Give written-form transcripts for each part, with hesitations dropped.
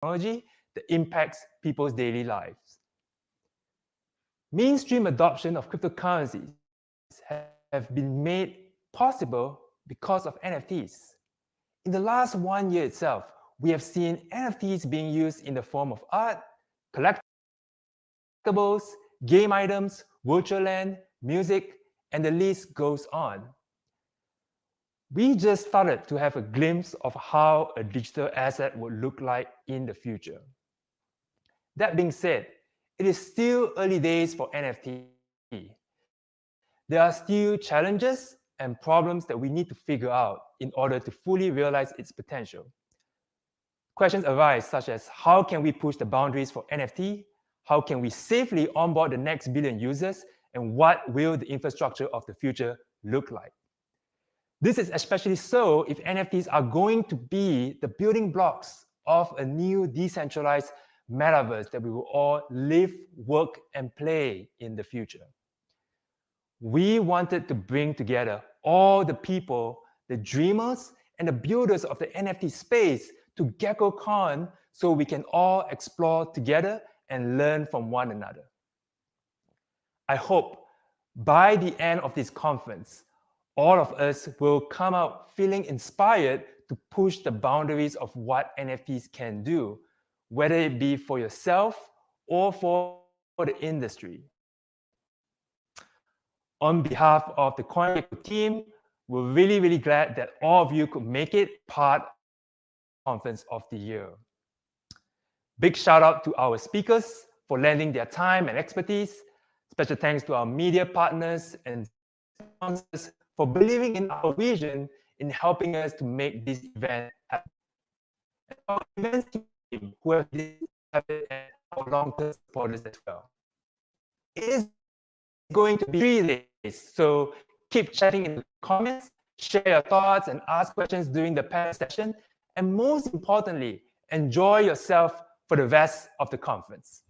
technology that impacts people's daily lives. Mainstream adoption of cryptocurrencies have been made possible because of NFTs. In the last 1 year itself, we have seen NFTs being used in the form of art, collectibles, game items, virtual land, music, and the list goes on. We just started to have a glimpse of how a digital asset would look like in the future. That being said, it is still early days for NFT. There are still challenges and problems that we need to figure out in order to fully realize its potential. Questions arise such as how can we push the boundaries for NFT? How can we safely onboard the next billion users? And what will the infrastructure of the future look like? This is especially so if NFTs are going to be the building blocks of a new decentralized metaverse that we will all live, work, and play in the future. We wanted to bring together all the people, the dreamers, and the builders of the NFT space to Geckocon so we can all explore together and learn from one another. I hope by the end of this conference, all of us will come out feeling inspired to push the boundaries of what NFTs can do, whether it be for yourself or for the industry. On behalf of the CoinGecko team, we're really glad that all of you could make it part of the conference of the year. Big shout out to our speakers for lending their time and expertise. Special thanks to our media partners and sponsors for believing in our vision in helping us to make this event happen. And our events team who have been and our long-term supporters as well. It is going to be 3 days, so keep chatting in the comments, share your thoughts and ask questions during the panel session, and most importantly, enjoy yourself for the rest of the conference.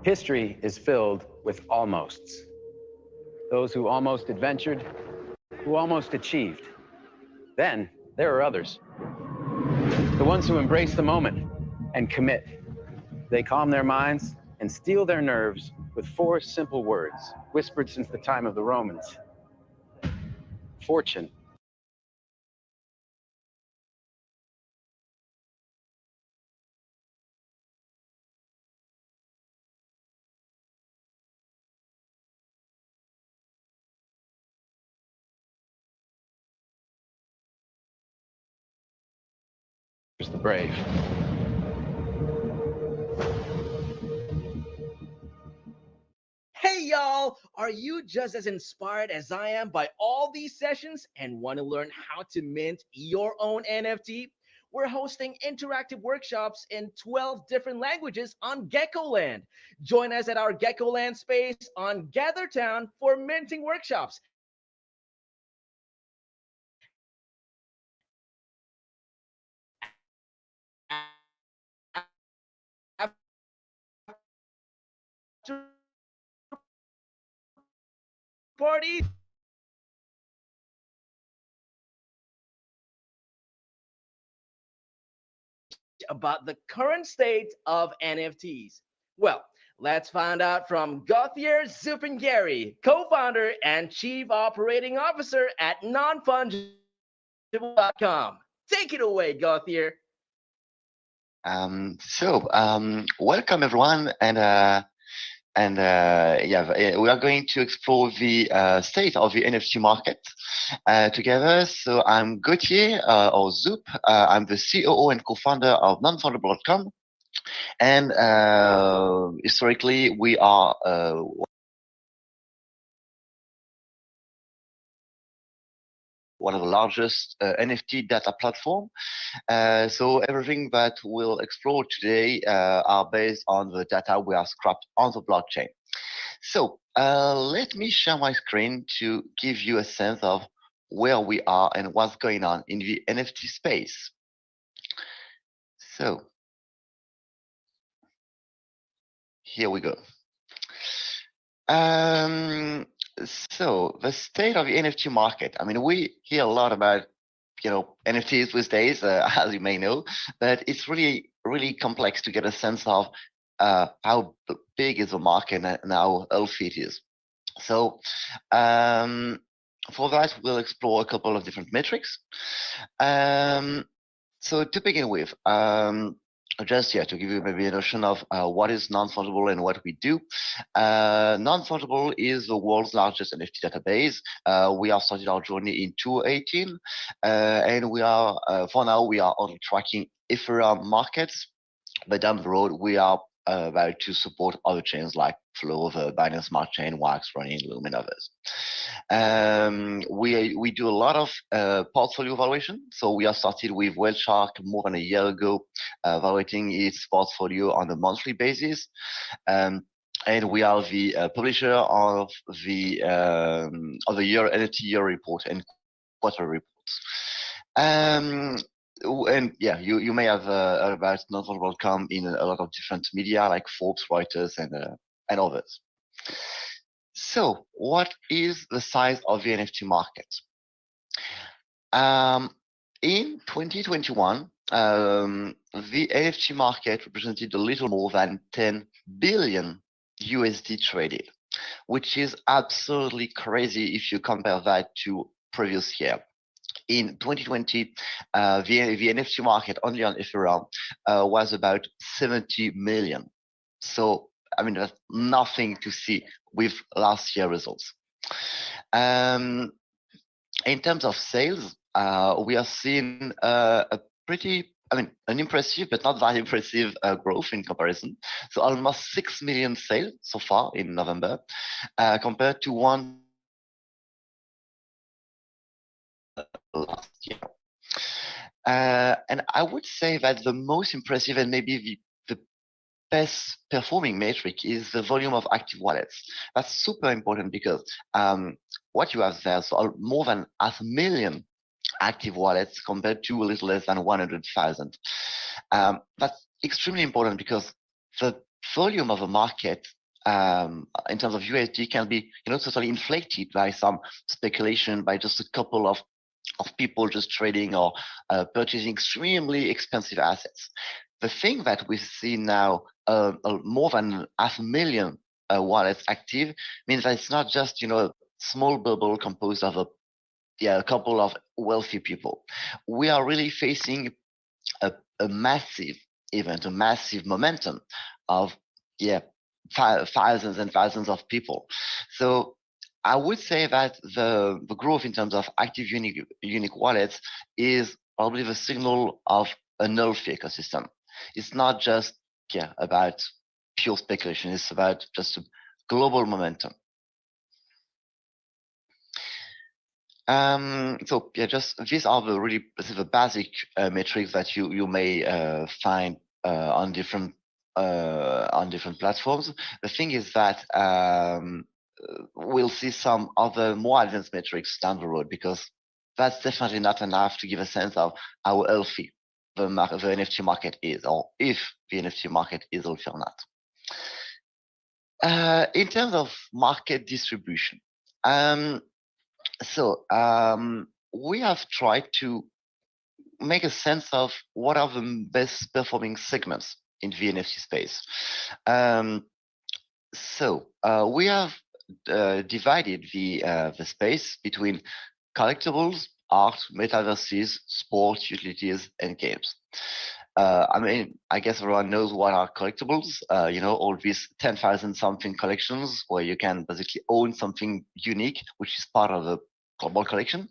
History is filled with almosts. Those who almost adventured, who almost achieved. Then there are others. The ones who embrace the moment and commit. They calm their minds and steel their nerves with 4 simple words, whispered since the time of the Romans. Fortune. The brave. Hey y'all, are you just as inspired as I am by all these sessions and want to learn how to mint your own NFT? We're hosting interactive workshops in 12 different languages on Geckoland. Join us at our Geckoland space on Gathertown for minting workshops. Party about the current state of NFTs. Well, let's find out from Gauthier Zupingari, co-founder and chief operating officer at nonfungible.com. Take it away, Gauthier. Welcome everyone, we are going to explore the state of the NFT market together. So I'm Gauthier, or Zoop. I'm the COO and co-founder of nonfungible.com, and historically we are one of the largest NFT data platform. So everything that we'll explore today are based on the data we have scrapped on the blockchain. So let me share my screen to give you a sense of where we are and what's going on in the NFT space. So here we go. So the state of the NFT market. I mean, we hear a lot about NFTs these days, as you may know, but it's really complex to get a sense of how big is the market and how healthy it is. So for that, we'll explore a couple of different metrics. So to begin with, just to give you maybe a notion of what is non-fungible and what we do. Non-fungible is the world's largest NFT database. We have started our journey in 2018, and we are for now we are only tracking Ethereum markets, but down the road we are about to support other chains like Flow, the Binance Smart Chain, Wax, Running, Loom, and others. We do a lot of portfolio valuation. So we have started with Whale more than a year ago, valuating its portfolio on a monthly basis. And we are the publisher of the year NFT year report and quarter reports. And you may have heard about nonfungible.com in a lot of different media like Forbes, Reuters, and others. So, what is the size of the NFT market? In 2021, the NFT market represented a little more than 10 billion USD traded, which is absolutely crazy if you compare that to previous year. In 2020, the NFT market only on Ethereum was about 70 million. So, I mean, that's nothing to see with last year results. In terms of sales, we are seeing an impressive, but not that impressive growth in comparison. So almost 6 million sales so far in November, compared to one last year. And I would say that the most impressive and maybe the best performing metric is the volume of active wallets. That's super important because what you have there, so more than 500,000 active wallets compared to a little less than 100,000. That's extremely important because the volume of a market in terms of USD can be, totally inflated by some speculation, by just a couple of people just trading or purchasing extremely expensive assets. The thing that we see now, more than 500,000 wallets active, means that it's not just a small bubble composed of a couple of wealthy people. We are really facing a massive event, a massive momentum of thousands and thousands of people. So I would say that the growth in terms of active unique wallets is probably the signal of an healthy ecosystem. It's not just about pure speculation. It's about just a global momentum. So just these are the really the basic metrics that you may find on different platforms. The thing is that we'll see some other more advanced metrics down the road, because that's definitely not enough to give a sense of how healthy the NFT market is, or if the NFT market is healthy or not. In terms of market distribution, we have tried to make a sense of what are the best performing segments in the NFT space. We have divided the space between collectibles, art, metaverses, sports, utilities, and games. I guess everyone knows what are collectibles. All these 10,000 something collections where you can basically own something unique, which is part of a global collection.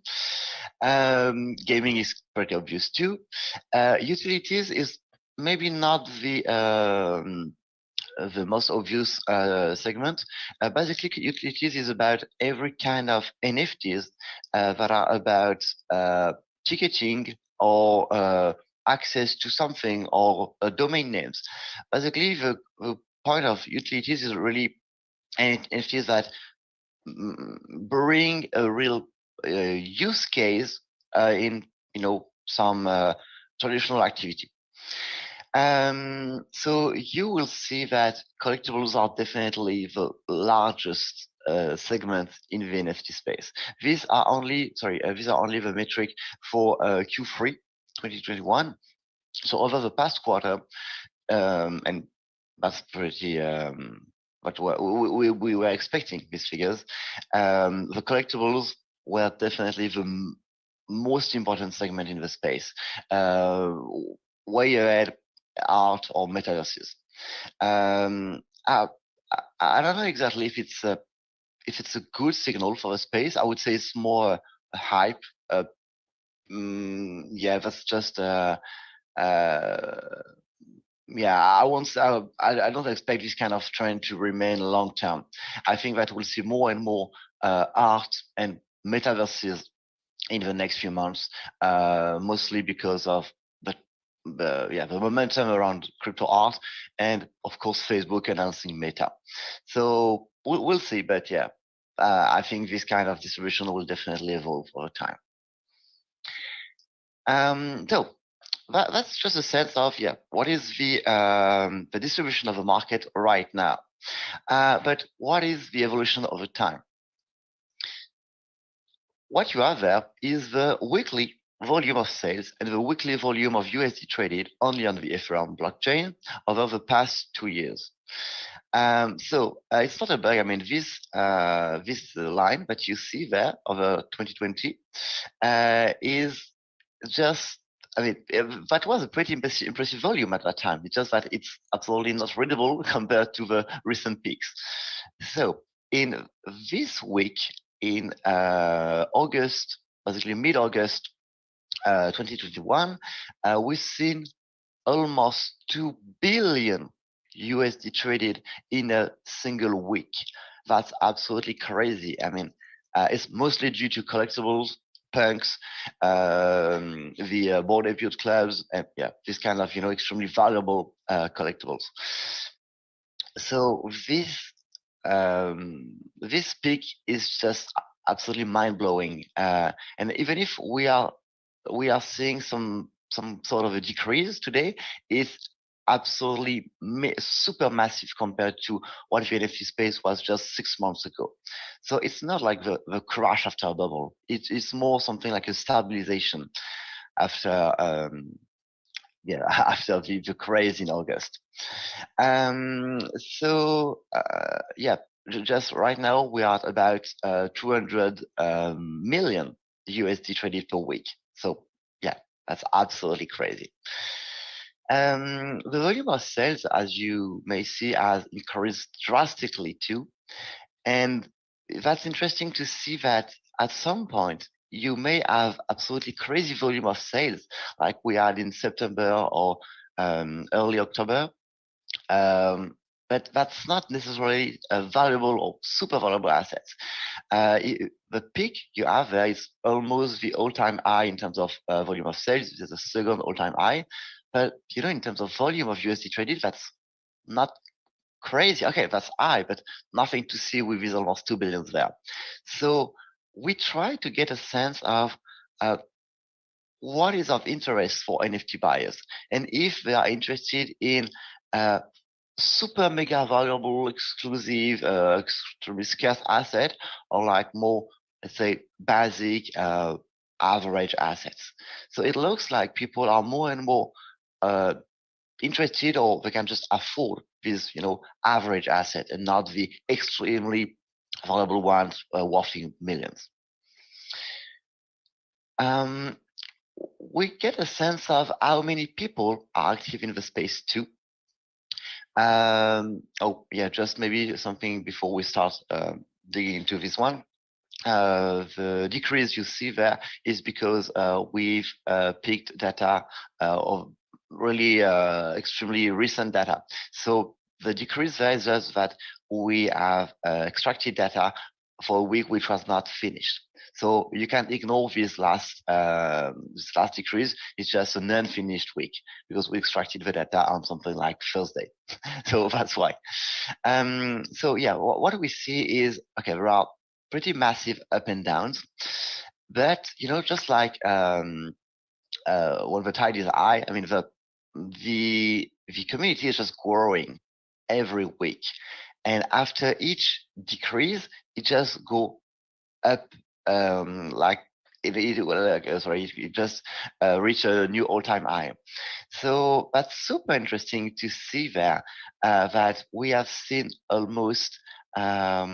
Gaming is pretty obvious too. Utilities is maybe not the most obvious segment. Basically, utilities is about every kind of NFTs that are about ticketing or access to something, or domain names. Basically, the point of utilities is really NFTs that bring a real use case in some traditional activity. So you will see that collectibles are definitely the largest segment in the NFT space. These are only the metric for Q3 2021. So over the past quarter, and that's pretty but we were expecting these figures. The collectibles were definitely the most important segment in the space, way ahead art or metaverses. I don't know exactly if it's a good signal for the space. I would say it's more a hype. That's just I won't say, I don't expect this kind of trend to remain long term. I think that we'll see more and more art and metaverses in the next few months, mostly because of the momentum around crypto art, and of course Facebook announcing Meta. So we'll see, but I think this kind of distribution will definitely evolve over time. So that's just a sense of what is the distribution of the market right now, but what is the evolution over time? What you have there is the weekly volume of sales and the weekly volume of USD traded only on the Ethereum blockchain over the past 2 years. So it's not a bug. I mean, this line that you see there over 2020 is just, that was a pretty impressive volume at that time. It's just that it's absolutely not readable compared to the recent peaks. So in this week, in August, basically mid-August 2021, we've seen almost 2 billion USD traded in a single week. That's absolutely crazy. I mean, it's mostly due to collectibles, punks, the board ape clubs, and this kind of extremely valuable collectibles. So this peak is just absolutely mind-blowing, and even if we are seeing some sort of a decrease today, it's absolutely super massive compared to what the NFT space was just 6 months ago. So it's not like the crash after a bubble. It's more something like a stabilization after after the craze in August. Just right now we are at about 200 million USD traded per week. So yeah, that's absolutely crazy. The volume of sales, as you may see, has increased drastically too. And that's interesting to see that at some point you may have absolutely crazy volume of sales like we had in September or early October. But that's not necessarily a valuable or super valuable assets. The peak you have there is almost the all-time high in terms of volume of sales. It's the second all-time high. But in terms of volume of USD traded, that's not crazy. Okay, that's high, but nothing to see with these almost 2 billion there. So we try to get a sense of what is of interest for NFT buyers, and if they are interested in super mega valuable, exclusive, extremely scarce asset, or like more, let's say, basic, average assets. So it looks like people are more and more interested, or they can just afford this, average asset and not the extremely valuable ones worth millions. We get a sense of how many people are active in the space too. Just maybe something before we start digging into this one. The decrease you see there is because we've picked data of really extremely recent data. So the decrease there is just that we have extracted data for a week which was not finished. So you can ignore this last decrease. It's just an unfinished week because we extracted the data on something like Thursday. So that's why. What we see is, okay, there are pretty massive up and downs, but just like when the tide is high, I mean the community is just growing every week, and after each decrease, it just go up it just reach a new all-time high. So that's super interesting to see there that we have seen almost a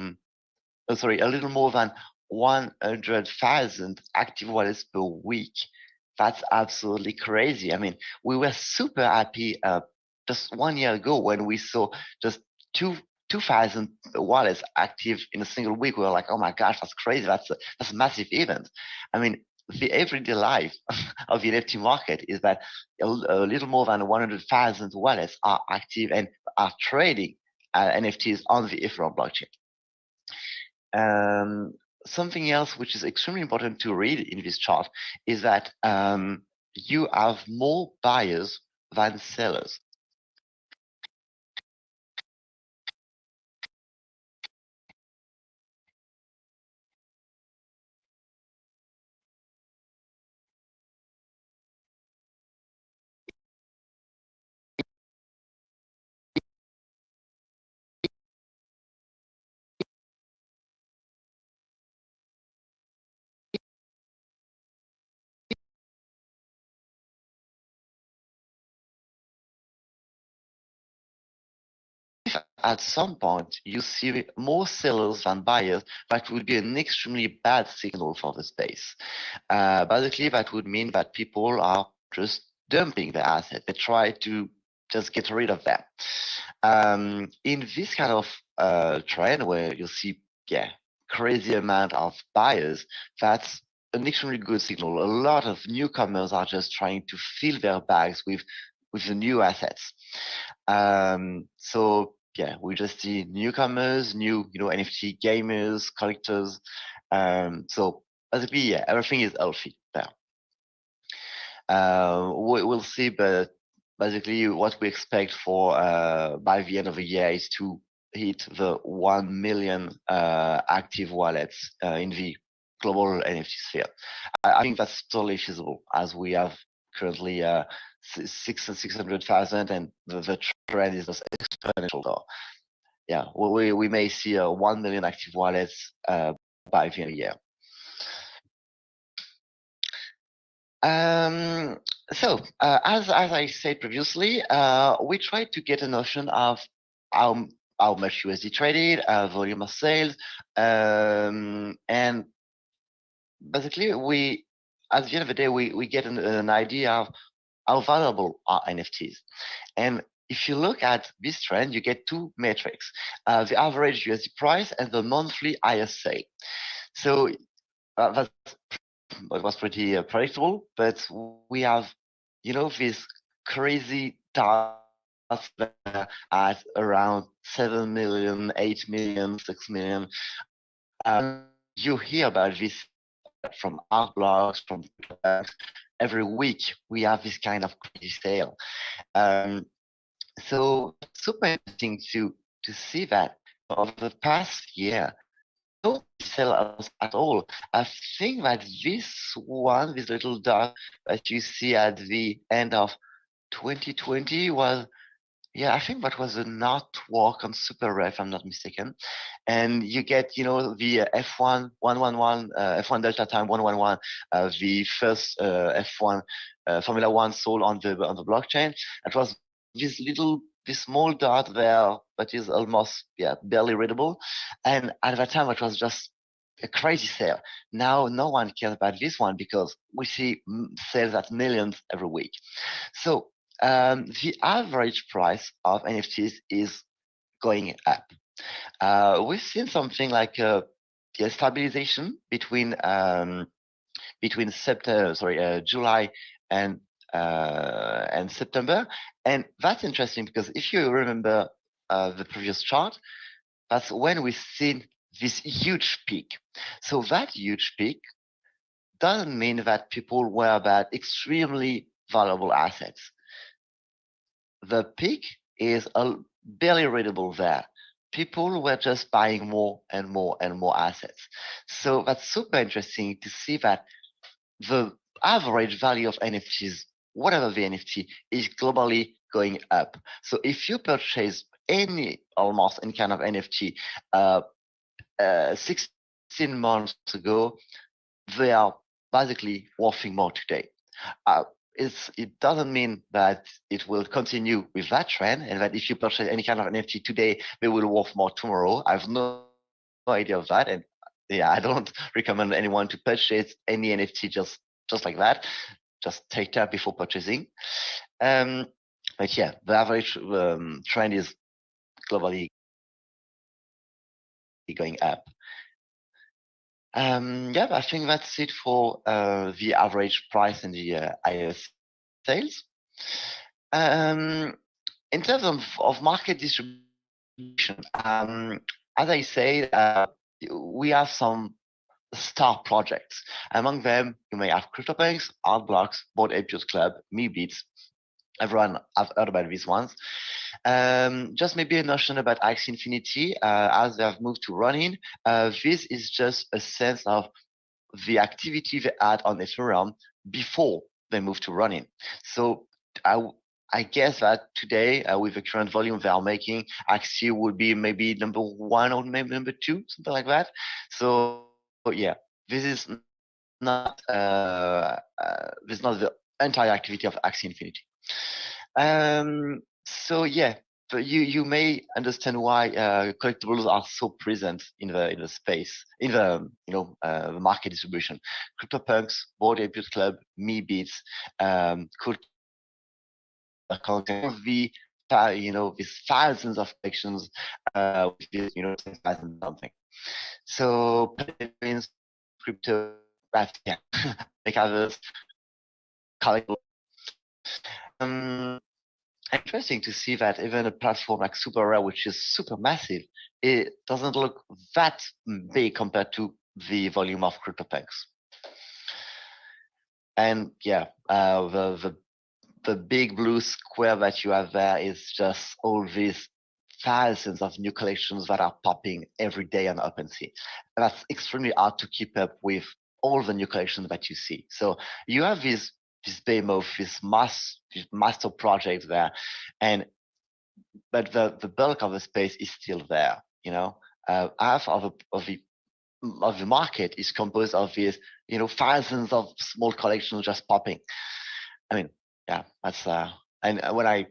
little more than 100,000 active wallets per week. That's absolutely crazy. I mean, we were super happy just 1 year ago when we saw just 2,000 wallets active in a single week. We were like, oh my gosh, that's crazy. That's a massive event. I mean, the everyday life of the NFT market is that a little more than 100,000 wallets are active and are trading NFTs on the Ethereum blockchain. Something else which is extremely important to read in this chart is that you have more buyers than sellers. At some point you see more sellers than buyers, that would be an extremely bad signal for the space. Basically, that would mean that people are just dumping the asset. They try to just get rid of them. In this kind of trend where you see, crazy amount of buyers, that's an extremely good signal. A lot of newcomers are just trying to fill their bags with the new assets. We just see newcomers, new NFT gamers, collectors. So basically, everything is healthy there. We'll see, but basically, what we expect for by the end of the year is to hit the 1 million active wallets in the global NFT sphere. I think that's totally feasible, as we have currently 600,000, and the trend is just exponential though. Yeah, we may see 1 million active wallets by the end of the year. As I said previously, we tried to get a notion of how much USD traded, volume of sales, and basically at the end of the day, we get an idea of how valuable are NFTs. And if you look at this trend, you get two metrics, the average USD price and the monthly ISA. So it was pretty predictable, but we have, this crazy data at around 7 million, 8 million, 6 million. You hear about this from art blogs, from every week. We have this kind of crazy sale. So super interesting to see that over the past year, don't sell us at all. I think that this little dot that you see at the end of 2020 was, I think that was a artwork on Super Rare, if I'm not mistaken. And you get, the F1 111, F1 Delta Time 111, the first F1 Formula One sold on the blockchain. It was this small dot there that is almost barely readable, and at that time it was just a crazy sale. Now no one cares about this one because we see sales at millions every week. So the average price of NFTs is going up. We've seen something like stabilization between July and September, and that's interesting because if you remember the previous chart, that's when we've seen this huge peak. So that huge peak doesn't mean that people were bad, extremely valuable assets. The peak is barely readable there. People were just buying more and more and more assets. So that's super interesting to see that the average value of NFTs, whatever the NFT, is globally going up. So if you purchase almost any kind of NFT 16 months ago, they are basically worth more today. It doesn't mean that it will continue with that trend, and that if you purchase any kind of NFT today, they will worth more tomorrow. I have no idea of that, and I don't recommend anyone to purchase any NFT just like that. Just take time before purchasing. But the average trend is globally going up. I think that's it for the average price and the IS sales. In terms of market distribution, as I say, we have some star projects. Among them, you may have CryptoPunks, Art Blocks, Bored Ape Club, Meebits. Everyone have heard about these ones. Just maybe a notion about Axie Infinity as they have moved to running. This is just a sense of the activity they had on Ethereum before they moved to running. So I guess that today, with the current volume they are making, Axie would be maybe number 1 or maybe number 2, something like that. So this is not the entire activity of Axie Infinity. You may understand why collectibles are so present in the space, in the market distribution. CryptoPunks, Bored Ape Club, Meebits, could these thousands of collections with this 10,000 something. So crypto, like others, collectibles. Interesting to see that even a platform like Super Rare, which is super massive, it doesn't look that big compared to the volume of CryptoPunks. And the big blue square that you have there is just all these thousands of new collections that are popping every day on OpenSea. And that's extremely hard to keep up with all the new collections that you see. So you have these behemoth, this master project there, but the bulk of the space is still there. You know, half of the market is composed of these, you know, thousands of small collections just popping. I mean, yeah, that's and when I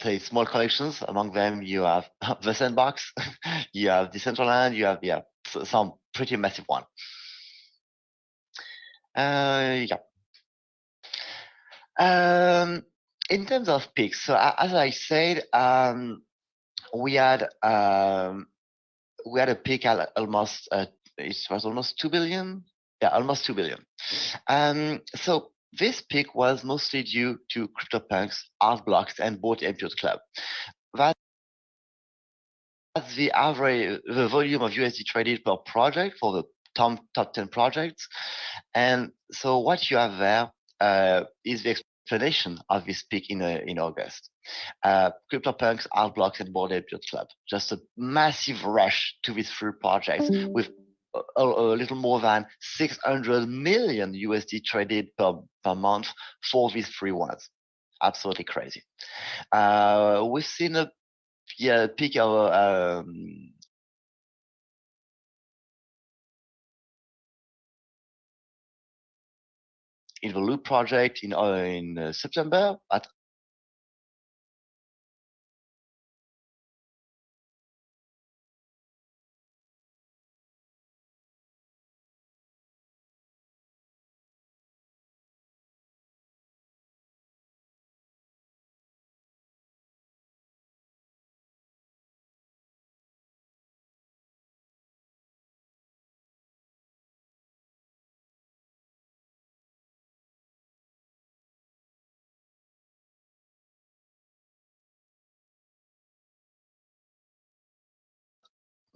say small collections, among them you have the Sandbox, you have Decentraland, you have some pretty massive one. Yeah. In terms of peaks, so as I said, we had a peak at almost it was almost 2 billion. Yeah, almost 2 billion. So this peak was mostly due to CryptoPunks, Art Blocks, and Bored Ape Yacht Club. That's the average, the volume of USD traded per project for the top 10 projects. And so what you have there is the explanation of this peak in August. CryptoPunks, Art Blocks, and Bored Ape Yacht Club. Just a massive rush to these three projects with a little more than 600 million USD traded per month for these three ones. Absolutely crazy. We've seen a peak of in the Loop project in September at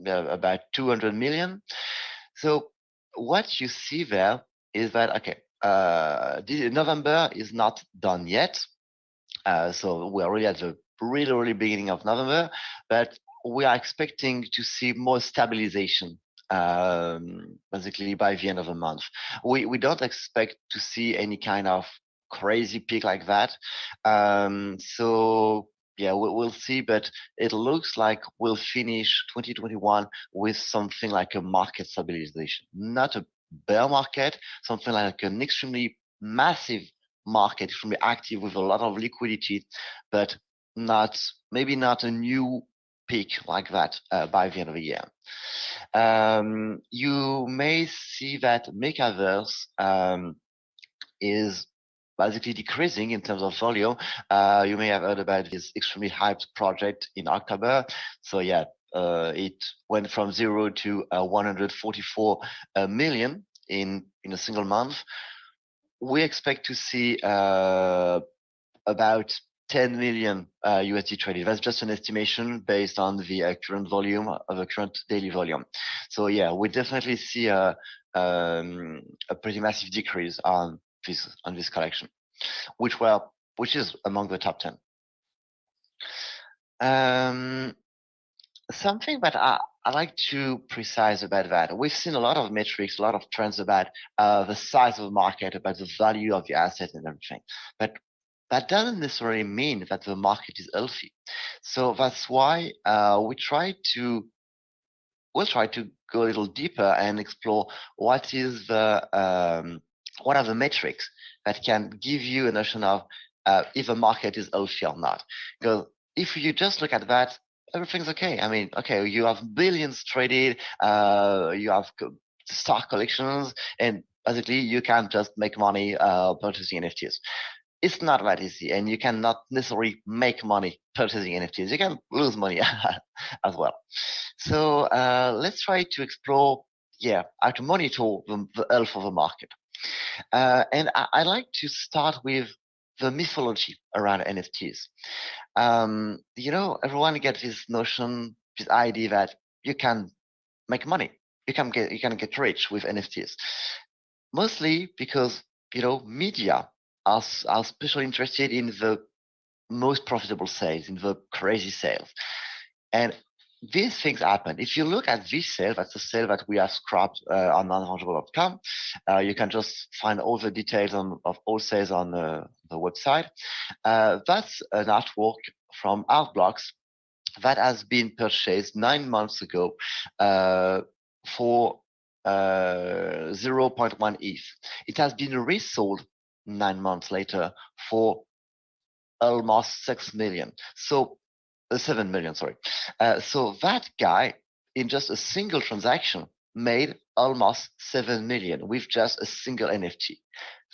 about 200 million. So what you see there is that, okay, November is not done yet. So we're already at the really beginning of November, but we are expecting to see more stabilization basically by the end of the month. We don't expect to see any kind of crazy peak like that. So yeah, we'll see, but it looks like we'll finish 2021 with something like a market stabilization, not a bear market, something like an extremely massive market, extremely active with a lot of liquidity, but maybe not a new peak like that by the end of the year. You may see that Metaverse is basically decreasing in terms of volume. You may have heard about this extremely hyped project in October. So yeah, it went from 0 to 144 million in a single month. We expect to see about 10 million USD traded. That's just an estimation based on the current volume of the current daily volume. So yeah, we definitely see a pretty massive decrease on this collection, which is among the top 10. Something that I like to precise about that. We've seen a lot of metrics, a lot of trends about the size of the market, about the value of the asset and everything. But that doesn't necessarily mean that the market is healthy. So that's why we'll try to go a little deeper and explore what are the metrics that can give you a notion of if a market is healthy or not. Because if you just look at that, everything's okay. I mean, okay, you have billions traded, you have stock collections, and basically you can just make money purchasing NFTs. It's not that easy, and you cannot necessarily make money purchasing NFTs. You can lose money as well. So let's try to explore, how to monitor the health of the market. And I'd like to start with the mythology around NFTs. Everyone gets this notion, this idea that you can make money, you can get rich with NFTs. Mostly because media are especially interested in the most profitable sales, in the crazy sales, and these things happen. If you look at this sale, that's a sale that we have scrapped on nonfungible.com. You can just find all the details of all sales on the website. That's an artwork from Artblocks that has been purchased 9 months ago for 0.1 ETH. It has been resold 9 months later for almost 6 million. So 7 million, sorry. So that guy, in just a single transaction, made almost 7 million with just a single NFT.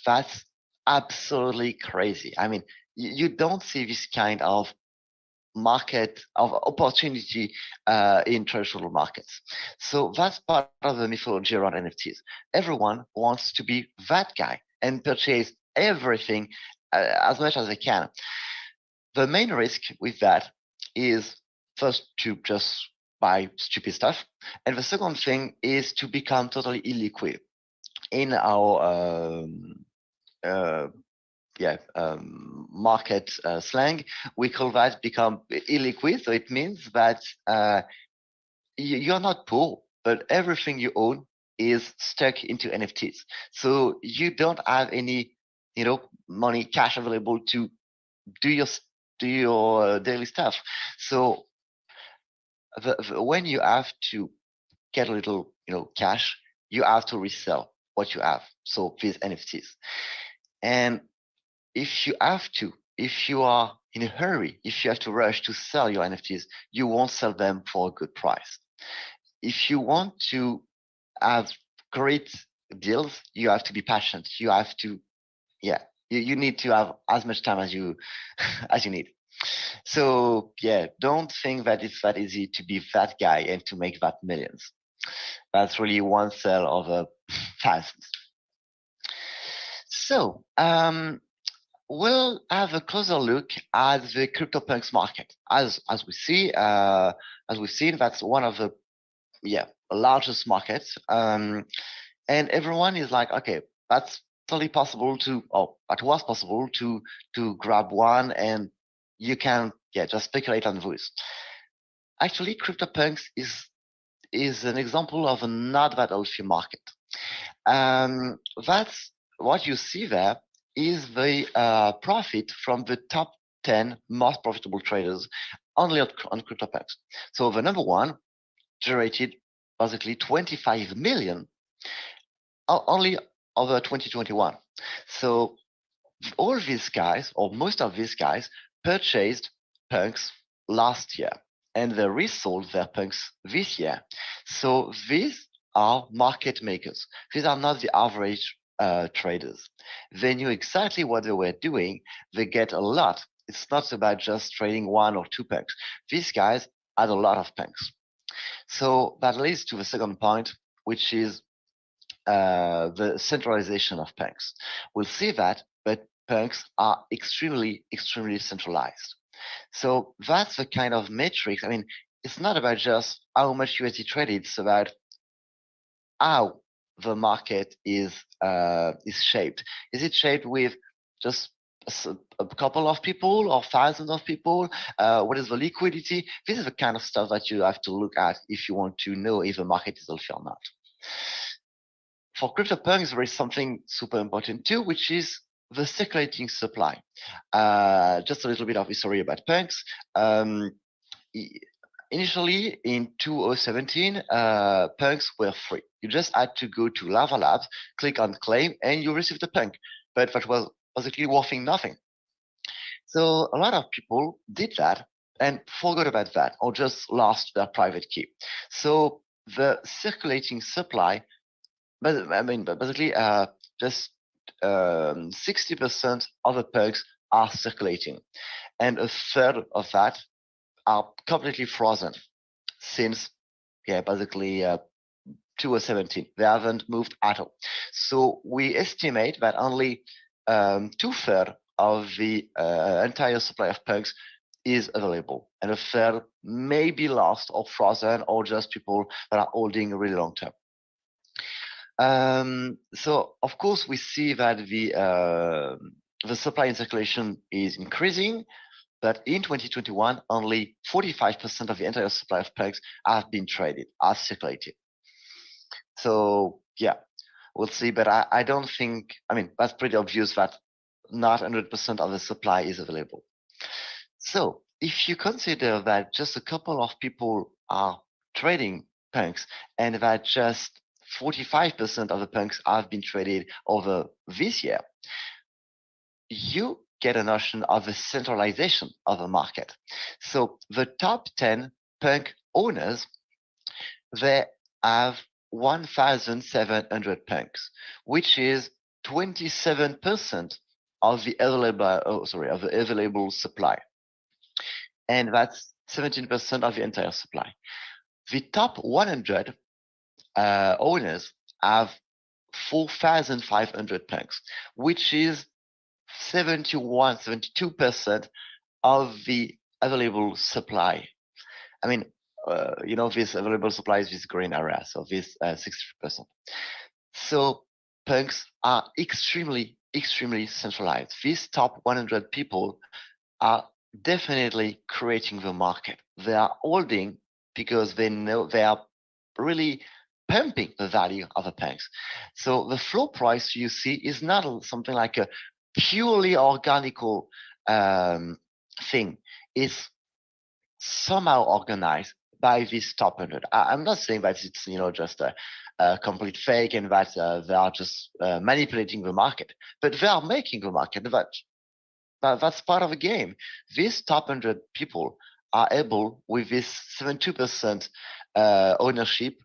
That's absolutely crazy. I mean, you don't see this kind of market of opportunity in traditional markets. So that's part of the mythology around NFTs. Everyone wants to be that guy and purchase everything as much as they can. The main risk with that is first to just buy stupid stuff, and the second thing is to become totally illiquid. In our market slang, we call that become illiquid. So it means that you're not poor, but everything you own is stuck into NFTs. So you don't have any, money, cash available to do your daily stuff. So when you have to get a little, cash, you have to resell what you have. So these NFTs. And if you are in a hurry, if you have to rush to sell your NFTs, you won't sell them for a good price. If you want to have great deals, you have to be patient. You have to, you need to have as much time as you need. So don't think that it's that easy to be that guy and to make that millions. That's really one sale of thousands. So we'll have a closer look at the CryptoPunks market. As we've seen, that's one of the largest markets. And everyone is like, okay, that's totally possible it was possible to grab one, and you can just speculate on those. Actually, CryptoPunks is an example of a not that healthy market. That's what you see there is the profit from the top 10 most profitable traders only on CryptoPunks. So the number one generated basically 25 million only over 2021. So all these guys, or most of these guys, purchased punks last year, and they resold their punks this year. So these are market makers. These are not the average traders. They knew exactly what they were doing. They get a lot. It's not about just trading one or two punks. These guys had a lot of punks. So that leads to the second point, which is the centralization of punks. We'll see that, but punks are extremely, extremely centralized. So that's the kind of metrics. I mean, it's not about just how much USD traded. It's about how the market is shaped. Is it shaped with just a couple of people or thousands of people? What is the liquidity? This is the kind of stuff that you have to look at if you want to know if the market is healthy or not. For CryptoPunks, there is something super important too, which is the circulating supply. Just a little bit of history about punks. Initially, in 2017, punks were free. You just had to go to Lava Labs, click on claim, and you received a punk. But that was basically worth nothing. So a lot of people did that and forgot about that, or just lost their private key. So the circulating supply, but I mean, basically, just 60% of the punks are circulating, and a third of that are completely frozen since basically 2017. They haven't moved at all. So we estimate that only 2/3 of the entire supply of punks is available, and a third may be lost or frozen, or just people that are holding a really long term. So of course we see that the supply in circulation is increasing. But in 2021, only 45% of the entire supply of punks have been traded, are circulated. So yeah, we'll see. But I don't think, I mean, that's pretty obvious that not 100% of the supply is available. So if you consider that just a couple of people are trading punks and that just 45% of the punks have been traded over this year, you get a notion of the centralization of the market. So the top 10 punk owners, they have 1,700 punks, which is 27% of the available supply, and that's 17% of the entire supply. The top 100 owners have 4,500 punks, which is 72% of the available supply. I mean, this available supply is this green area, so this 60%. So punks are extremely centralized. These top 100 people are definitely creating the market. They are holding because they know they are really pumping the value of the punks. So the floor price you see is not something like a purely organical thing. It's somehow organized by this top 100. I'm not saying that it's just a complete fake and that they are just manipulating the market, but they are making the market. That's part of the game. These top 100 people are able, with this 72% ownership,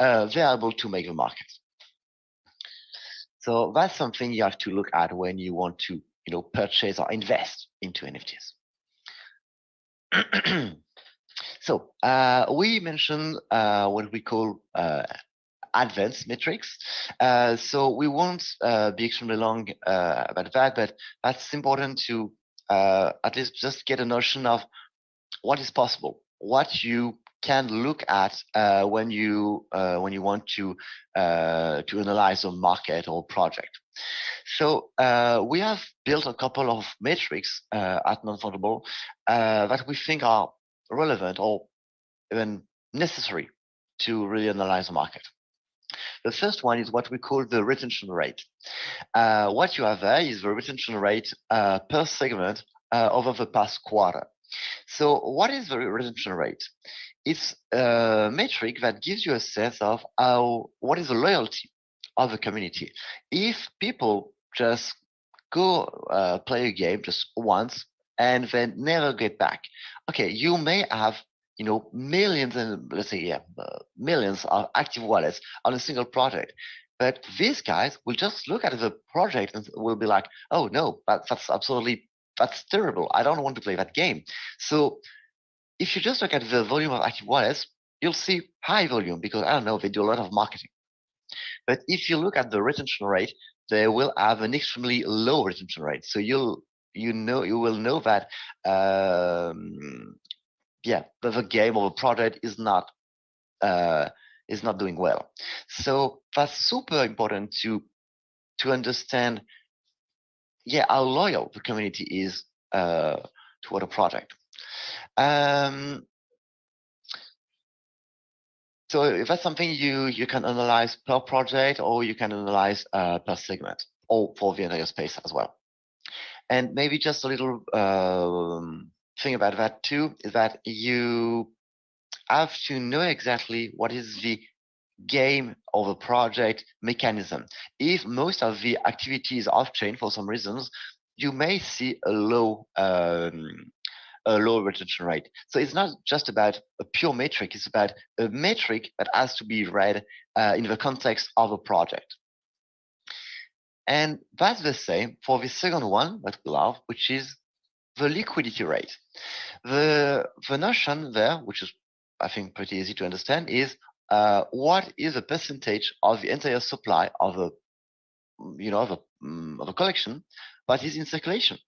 they're able to make the market. So that's something you have to look at when you want to purchase or invest into NFTs. So we mentioned what we call advanced metrics. So we won't be extremely long about that, but that's important to at least just get a notion of what is possible, what you can look at when you want to analyze a market or project. So we have built a couple of metrics at Non-Fundable that we think are relevant or even necessary to really analyze the market. The first one is what we call the retention rate. What you have there is the retention rate per segment over the past quarter. So what is the retention rate? It's a metric that gives you a sense of what is the loyalty of the community. If people just go play a game just once and then never get back, okay, you may have millions and millions of active wallets on a single project, but these guys will just look at the project and will be like, oh no, that's terrible, I don't want to play that game. So if you just look at the volume of active wallets, you'll see high volume because, I don't know, they do a lot of marketing. But if you look at the retention rate, they will have an extremely low retention rate. So you will know that the game or the product is not doing well. So that's super important to understand how loyal the community is toward a project. So if that's something you can analyze per project, or you can analyze per segment, or for the entire space as well. And maybe just a little thing about that too is that you have to know exactly what is the game or the project mechanism. If most of the activity is off-chain for some reasons, you may see a low retention rate. So it's not just about a pure metric, it's about a metric that has to be read in the context of a project. And that's the same for the second one that we love, which is the liquidity rate. The notion there, which is, I think, pretty easy to understand, is what is the percentage of the entire supply of a collection that is in circulation.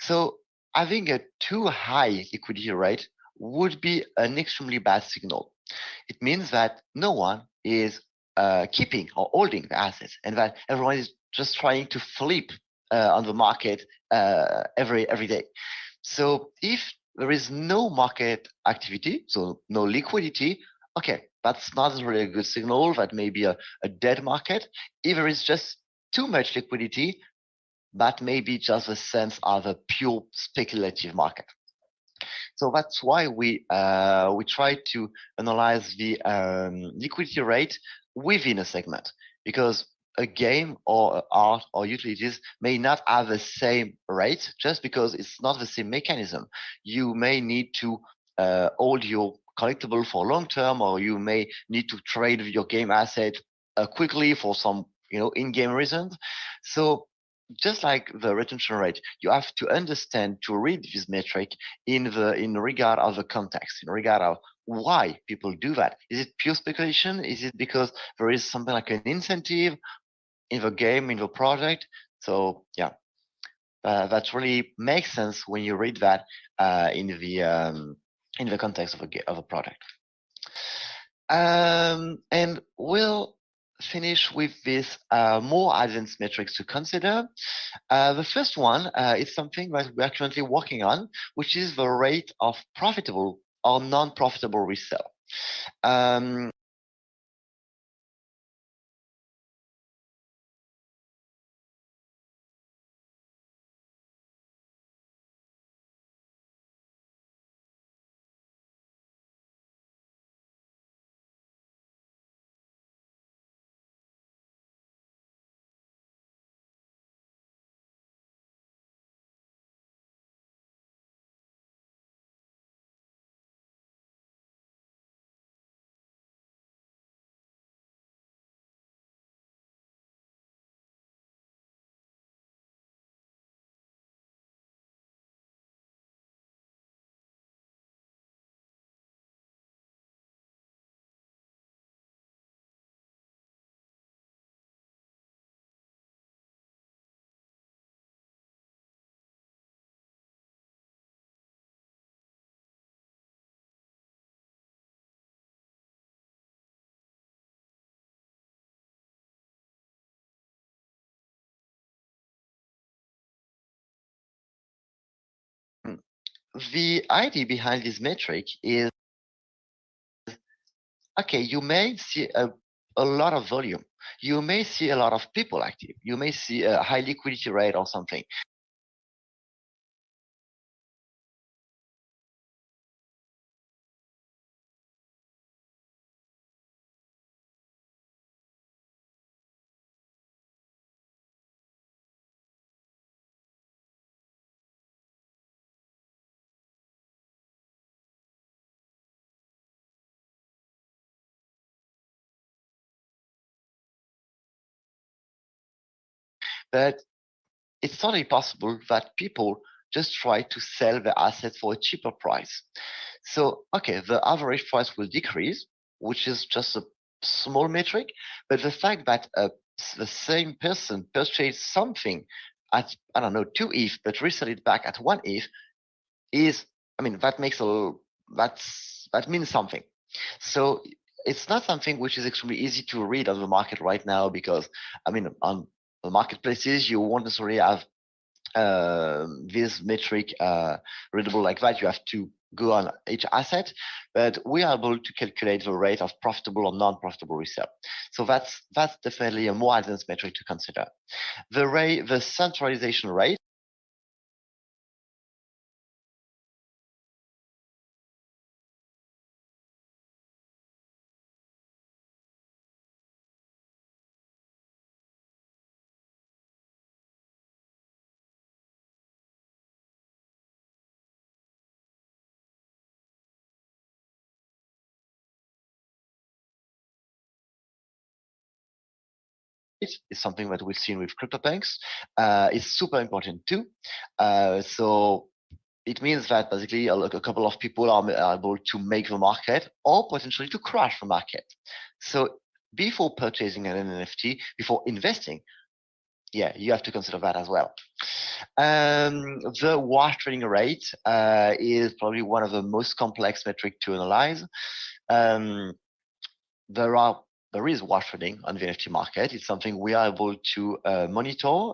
So having a too high liquidity rate would be an extremely bad signal. It means that no one is keeping or holding the assets, and that everyone is just trying to flip on the market every day. So if there is no market activity, so no liquidity, okay, that's not really a good signal. That may be a dead market. If there is just too much liquidity, that may be just a sense of a pure speculative market. So that's why we try to analyze the liquidity rate within a segment, because a game or art or utilities may not have the same rate just because it's not the same mechanism. You may need to hold your collectible for long term, or you may need to trade your game asset quickly for some in-game reasons. So just like the retention rate, you have to understand to read this metric in regard of the context, in regard of why people do that. Is it pure speculation? Is it because there is something like an incentive in the game, in the project? So yeah, that really makes sense when you read that in the context of a project. And we'll finish with this more advanced metrics to consider. The first one is something that we are currently working on, which is the rate of profitable or non-profitable resale. The idea behind this metric is, okay, you may see a lot of volume. You may see a lot of people active. You may see a high liquidity rate or something. But it's totally possible that people just try to sell the asset for a cheaper price. So, okay, the average price will decrease, which is just a small metric, but the fact that the same person purchased something at, I don't know, 2 ETH, but resell it back at 1 ETH is, I mean, that means something. So it's not something which is extremely easy to read on the market right now, because, I mean, on the marketplaces, you won't necessarily have this metric readable like that. You have to go on each asset, but we are able to calculate the rate of profitable or non-profitable resale. So that's definitely a more advanced metric to consider. The centralization rate is something that we've seen with CryptoPunks. It's super important too. So it means that basically a couple of people are able to make the market or potentially to crash the market. So before purchasing an NFT, before investing, yeah, you have to consider that as well. The wash trading rate is probably one of the most complex metric to analyze. There is wash trading on the NFT market. It's something we are able to monitor.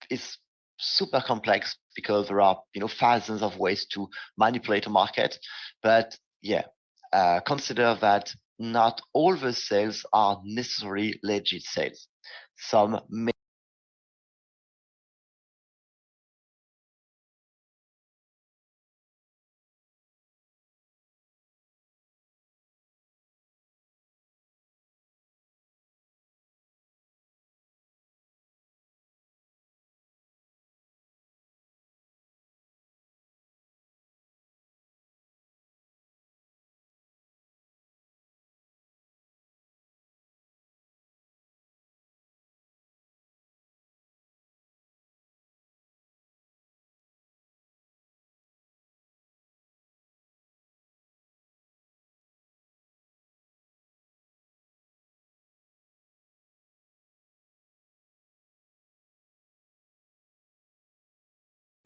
It's super complex because there are thousands of ways to manipulate a market. But yeah, consider that not all the sales are necessarily legit sales. Some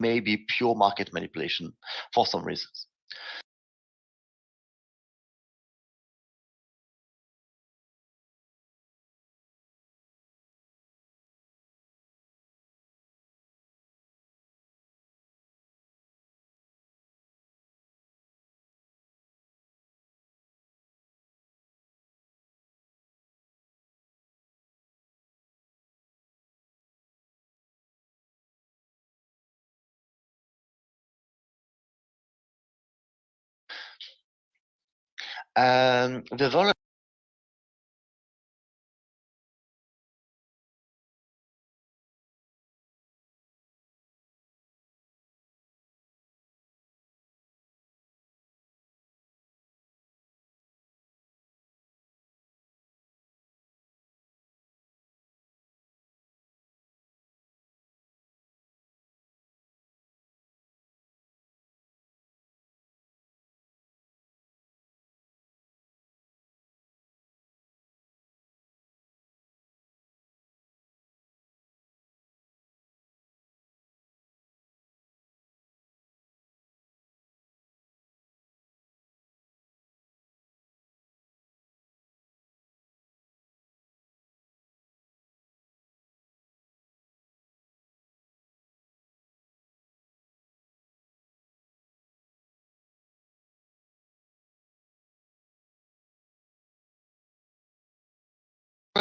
may be pure market manipulation for some reasons. The volume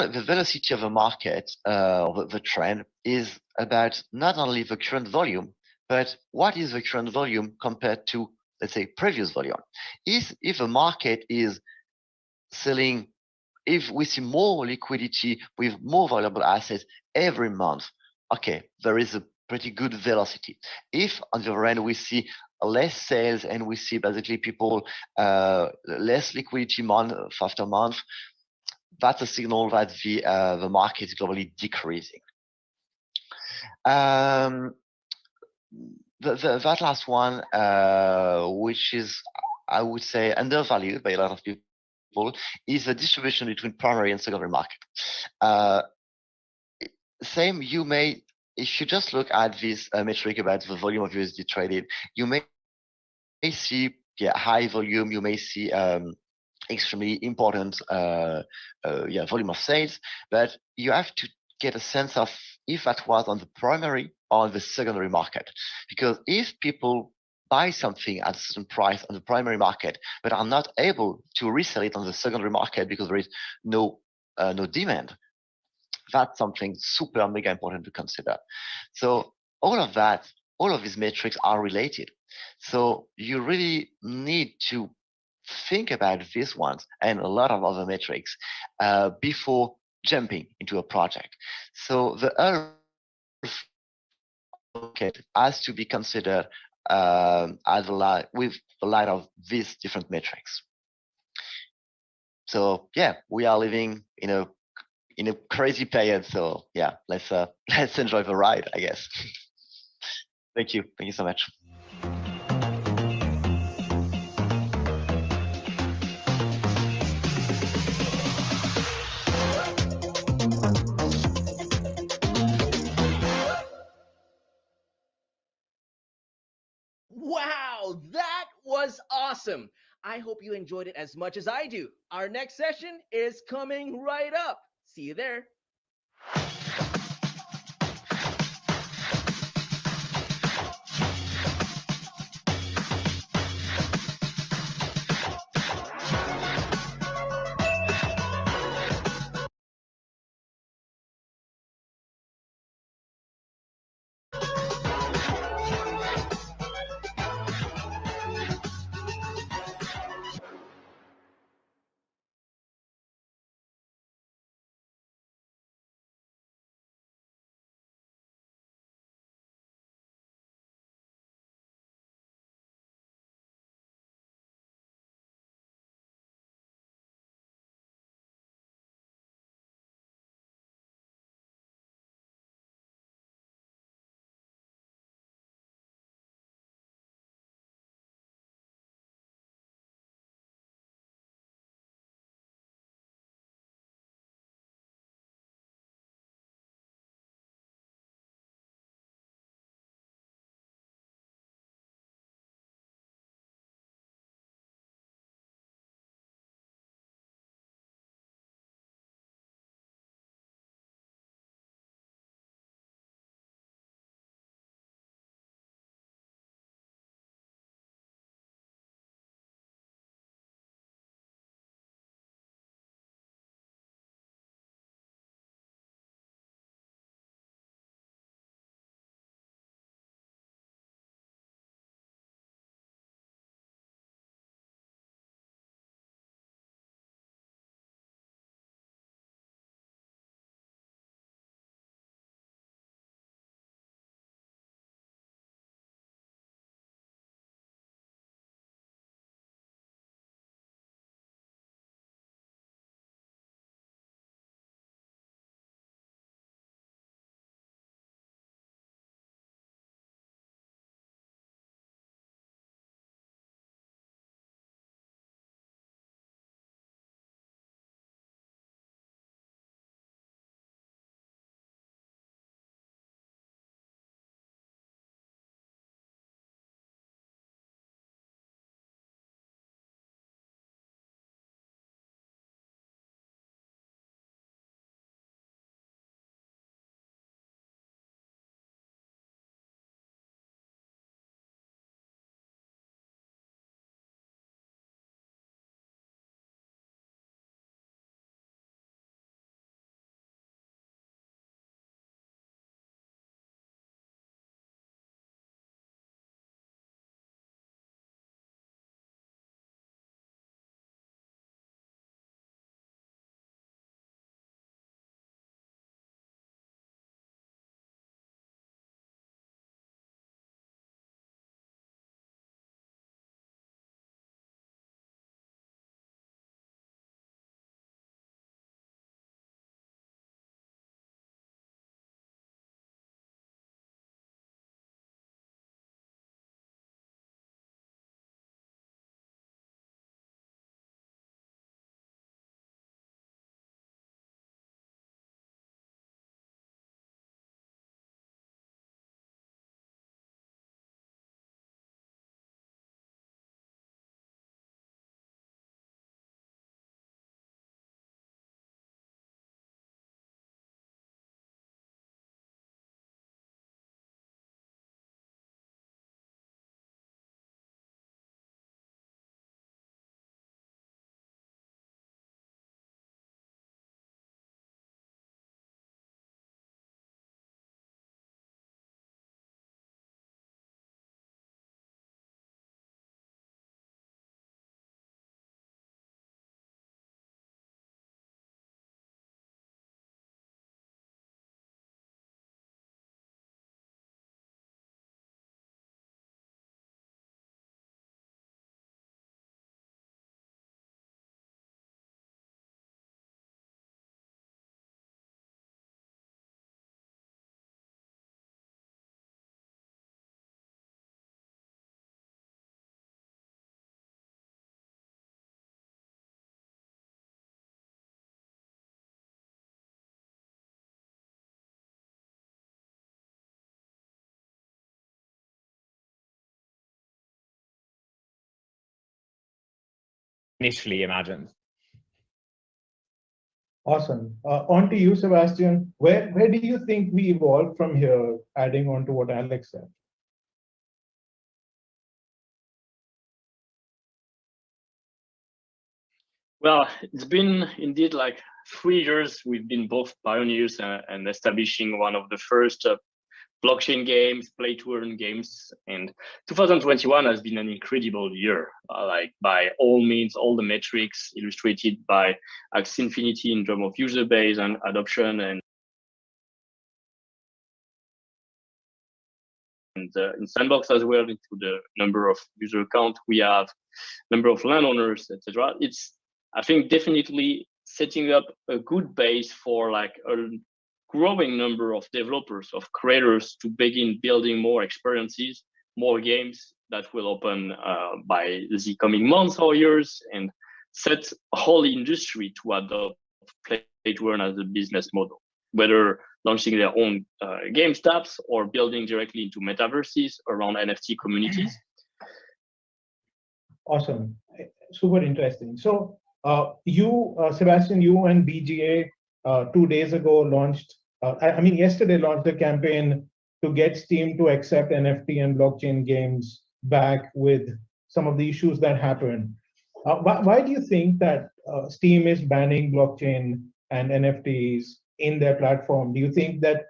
the velocity of a market, the trend, is about not only the current volume, but what is the current volume compared to, let's say, previous volume. If a market is selling, if we see more liquidity with more valuable assets every month, okay, there is a pretty good velocity. If on the other end we see less sales and we see basically people less liquidity month after month, that's a signal that the market is globally decreasing. That last one, which is, I would say, undervalued by a lot of people, is the distribution between primary and secondary market. Same, you may, if you just look at this metric about the volume of USD traded, you may see high volume, you may see extremely important volume of sales, but you have to get a sense of if that was on the primary or on the secondary market. Because if people buy something at a certain price on the primary market but are not able to resell it on the secondary market because there is no demand, that's something super mega important to consider. So all of these metrics are related. So you really need to think about these ones and a lot of other metrics before jumping into a project. So the health market has to be considered with the light of these different metrics. So yeah, we are living in a crazy period. So yeah, let's enjoy the ride, I guess. Thank you so much. Wow, that was awesome. I hope you enjoyed it as much as I do. Our next session is coming right up. See you there. initially imagined. Awesome. On to you, Sebastian. Where do you think we evolve from here, adding on to what Alex said? Well, it's been indeed like 3 years. We've been both pioneers and establishing one of the first blockchain games, play to earn games. And 2021 has been an incredible year, like by all means, all the metrics illustrated by Axie Infinity in terms of user base and adoption and in Sandbox as well, into the number of user account we have, number of landowners, etc. It's, I think, definitely setting up a good base for like a growing number of developers, of creators to begin building more experiences, more games that will open by the coming months or years, and set a whole industry to adopt play to earn as a business model, whether launching their own game apps or building directly into metaverses around NFT communities. Awesome. Super interesting. So Sebastian, you and BGA 2 days ago launched, yesterday launched a campaign to get Steam to accept NFT and blockchain games back with some of the issues that happened. Why do you think that Steam is banning blockchain and NFTs in their platform? Do you think that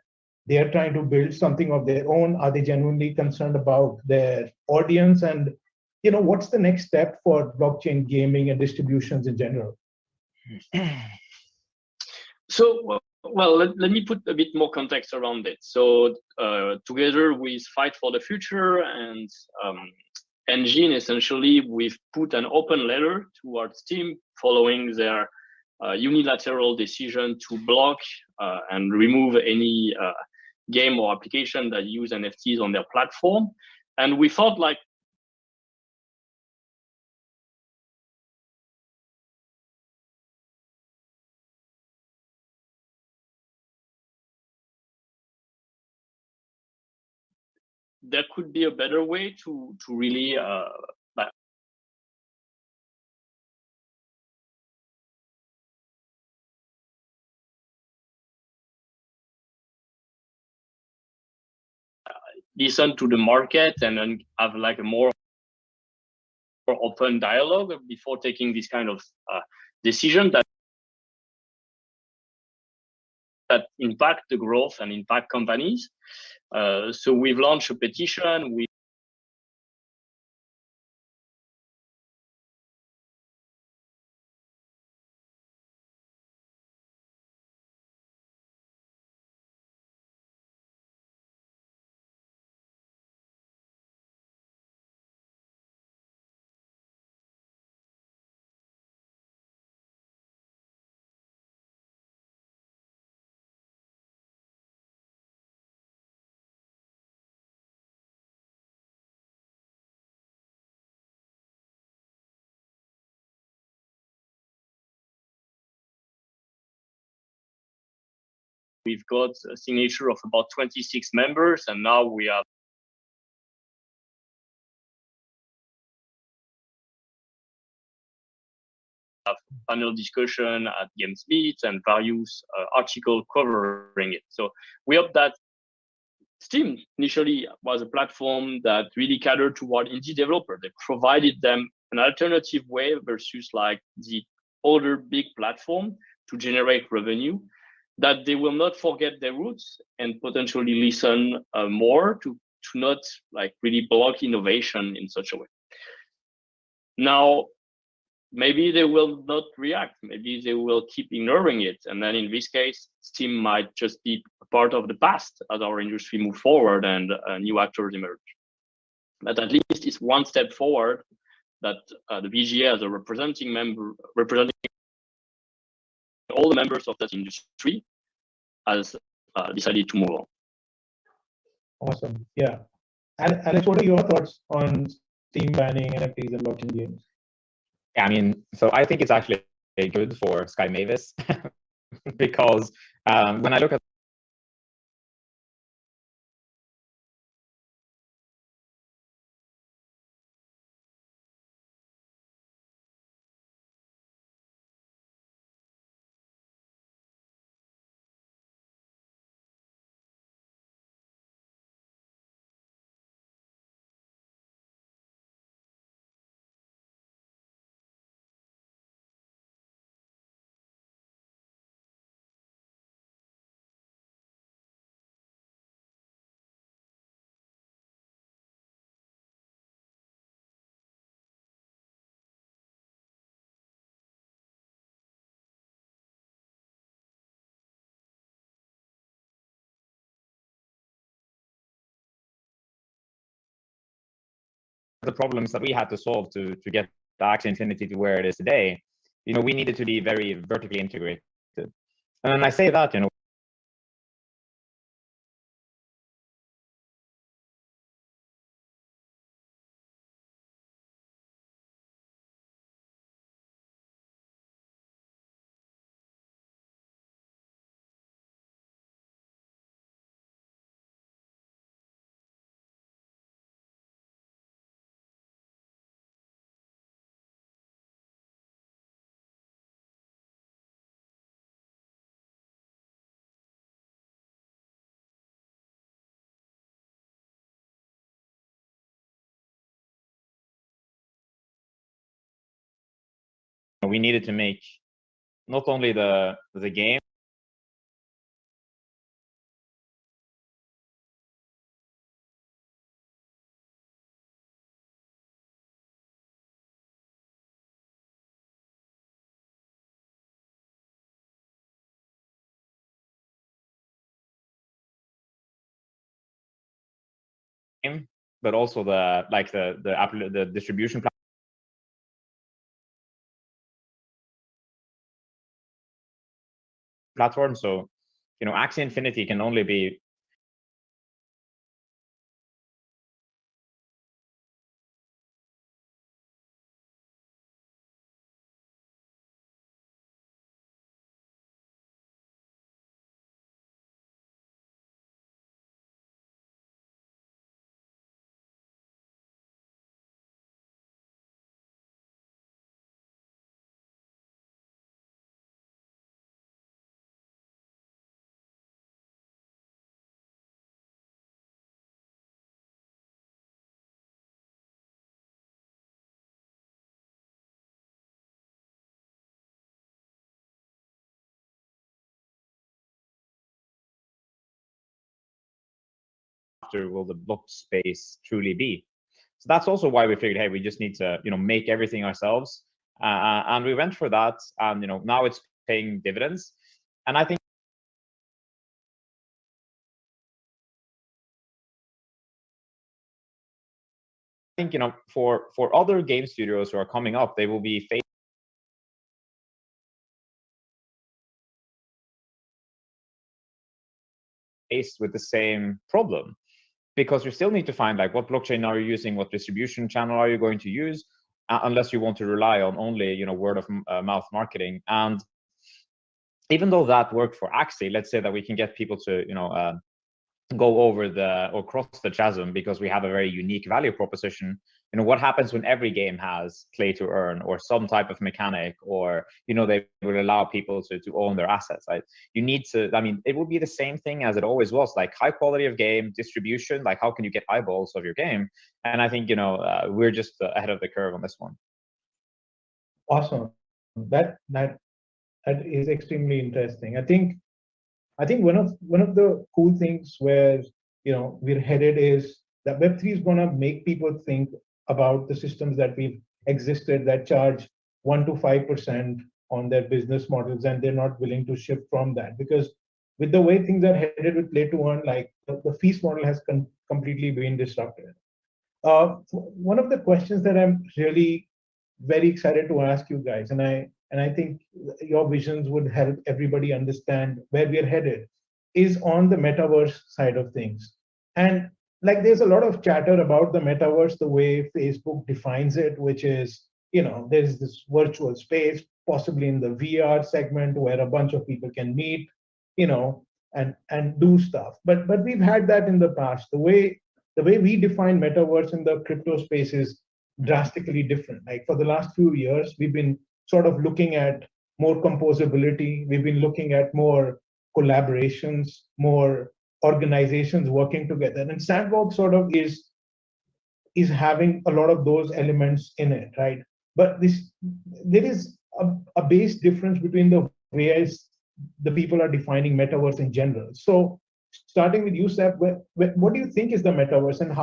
they are trying to build something of their own? Are they genuinely concerned about their audience? And what's the next step for blockchain gaming and distributions in general? So, well, let me put a bit more context around it. So together with Fight for the Future and Engine, essentially, we've put an open letter towards Steam following their unilateral decision to block and remove any game or application that use NFTs on their platform. And we thought like, there could be a better way to really listen to the market and then have like a more open dialogue before taking this kind of decision that impact the growth and impact companies. So we've launched a petition. We've got a signature of about 26 members, and now we have panel discussion at Games Beat and various articles covering it. So we hope that Steam initially was a platform that really catered toward indie developers. They provided them an alternative way versus like the other big platform to generate revenue, that they will not forget their roots and potentially listen more to not like really block innovation in such a way. Now, maybe they will not react. Maybe they will keep ignoring it. And then in this case, Steam might just be a part of the past as our industry move forward and new actors emerge. But at least it's one step forward that the BGA as a representing all the members of that industry has decided to move on. Awesome. Yeah. Alex, what are your thoughts on Steam banning NFTs and blockchain games? Yeah, I mean, so I think it's actually good for Sky Mavis because when I look at the problems that we had to solve to get the Axie Infinity to where it is today, we needed to be very vertically integrated. And when I say that, we needed to make not only the game, but also the distribution platform. So, Axie Infinity can only be after will the block space truly be? So that's also why we figured, hey, we just need to, make everything ourselves. And we went for that, and now it's paying dividends. And I think for other game studios who are coming up, they will be faced with the same problem, because you still need to find what blockchain are you using, what distribution channel are you going to use, unless you want to rely on only word of mouth marketing. And even though that worked for Axie, let's say that we can get people to go over or cross the chasm because we have a very unique value proposition. What happens when every game has play to earn or some type of mechanic, or they will allow people to own their assets, right? You need to, it will be the same thing as it always was, high quality of game, distribution, how can you get eyeballs of your game? And I think we're just ahead of the curve on this one. Awesome. That is extremely interesting. I think one of the cool things where we're headed is that Web3 is going to make people think about the systems that we've existed that charge 1 to 5% on their business models, and they're not willing to shift from that, because with the way things are headed with play to earn, the fees model has completely been disrupted. One of the questions that I'm really very excited to ask you guys, and I think your visions would help everybody understand where we're headed, is on the metaverse side of things. And there's a lot of chatter about the metaverse, the way Facebook defines it, which is, there's this virtual space, possibly in the VR segment, where a bunch of people can meet, and do stuff. But we've had that in the past. The way we define metaverse in the crypto space is drastically different. For the last few years, we've been sort of looking at more composability. We've been looking at more collaborations, more organizations working together. And Sandbox sort of is having a lot of those elements in it, right? But there is a base difference between the ways the people are defining metaverse in general. So starting with you, Seb, what do you think is the metaverse, and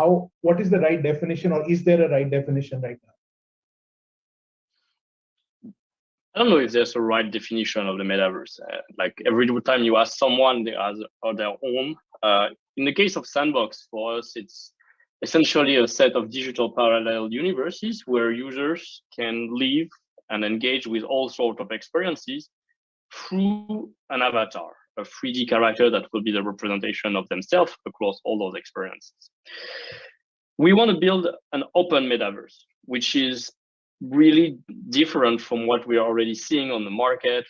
what is the right definition, or is there a right definition right now? I don't know if there's a right definition of the metaverse. Every time you ask someone, they have their own. In the case of Sandbox, for us, essentially a set of digital parallel universes where users can live and engage with all sorts of experiences through an avatar, a 3D character that will be the representation of themselves across all those experiences. We want to build an open metaverse, which is really different from what we are already seeing on the market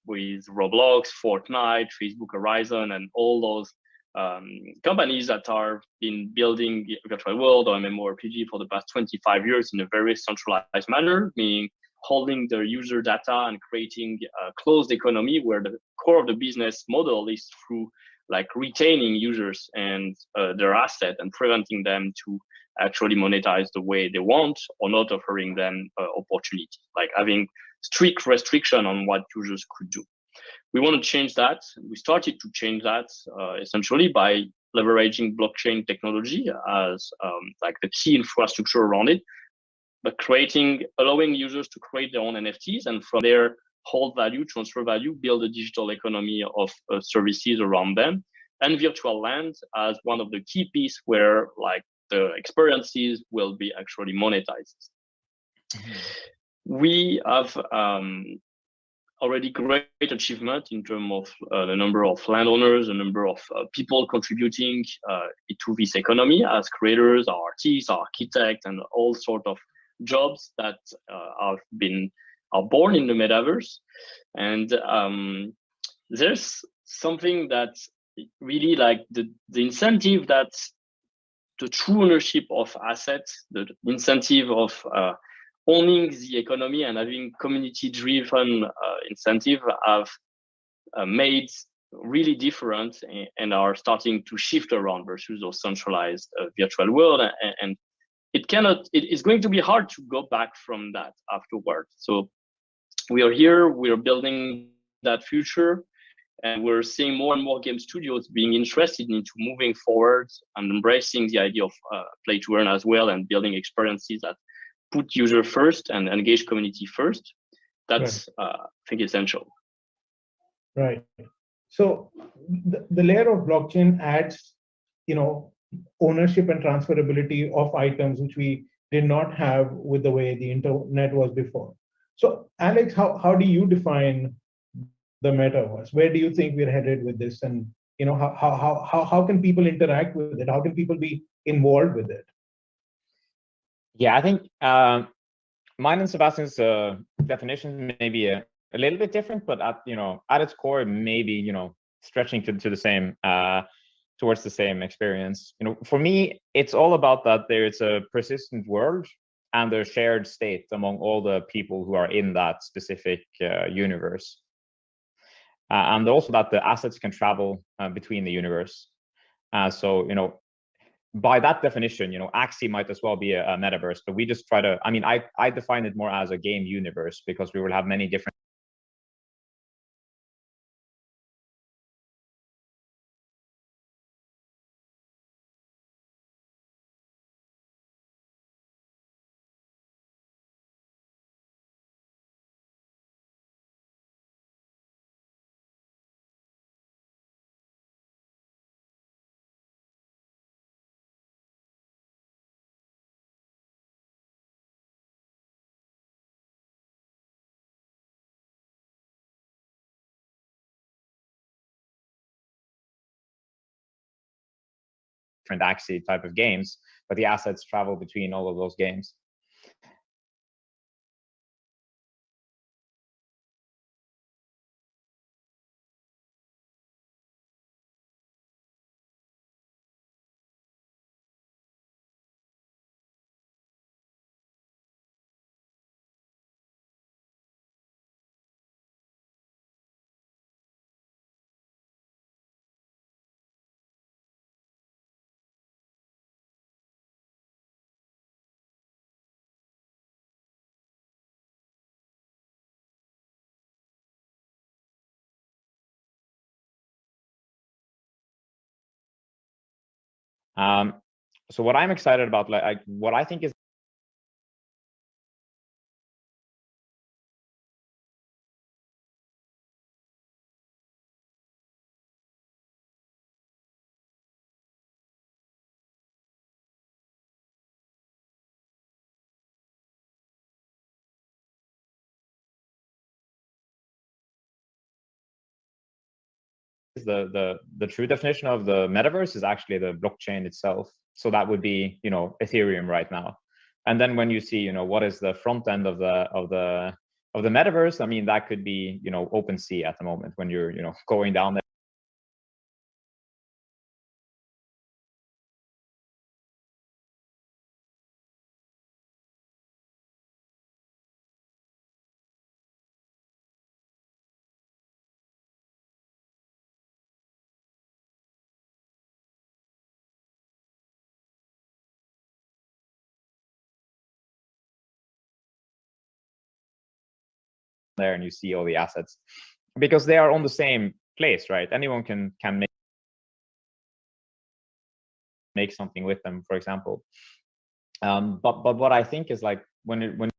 with Roblox, Fortnite, Facebook Horizon, and all those companies that are been building virtual world or MMORPG for the past 25 years in a very centralized manner, meaning holding the user data and creating a closed economy where the core of the business model is through like retaining users and their asset and preventing them to actually monetize the way they want or not offering them opportunity, like having strict restriction on what users could do. We want to change that. We started to change that essentially by leveraging blockchain technology as like the key infrastructure around it, but allowing users to create their own NFTs and from there hold value, transfer value, build a digital economy of services around them, and virtual land as one of the key pieces where like the experiences will be actually monetized. Mm-hmm. We have already great achievement in terms of the number of landowners, the number of people contributing to this economy as creators, artists, architects, and all sorts of jobs that are born in the metaverse. And there's something that really like the incentive that the true ownership of assets, the incentive of owning the economy and having community-driven incentive have made really different and are starting to shift around versus those centralized virtual world. And it's going to be hard to go back from that afterward. So we are here, we are building that future, and we're seeing more and more game studios being interested into moving forward and embracing the idea of play to earn as well and building experiences that put user first and engage community first. That's, right. I think, essential. Right. So the layer of blockchain adds, ownership and transferability of items, which we did not have with the way the internet was before. So Alex, how do you define the metaverse? Where do you think we're headed with this? And how can people interact with it? How can people be involved with it? Yeah, I think mine and Sebastian's definition may be a little bit different, but at its core, maybe stretching to the same towards the same experience. For me, it's all about that there's a persistent world and a shared state among all the people who are in that specific universe. And also that the assets can travel between the universe. So, by that definition, Axie might as well be a metaverse, but we just try to, I define it more as a game universe because we will have many different Axie type of games, but the assets travel between all of those games. So what I'm excited about, like what I think is the true definition of the metaverse is actually the blockchain itself. So that would be, you know, Ethereum right now. And then when you see, you know, what is the front end of the metaverse, I mean, that could be, you know, OpenSea at the moment when you're, you know, going down there. There and you see all the assets because they are on the same place, right? Anyone can make something with them, for example. But what I think is like when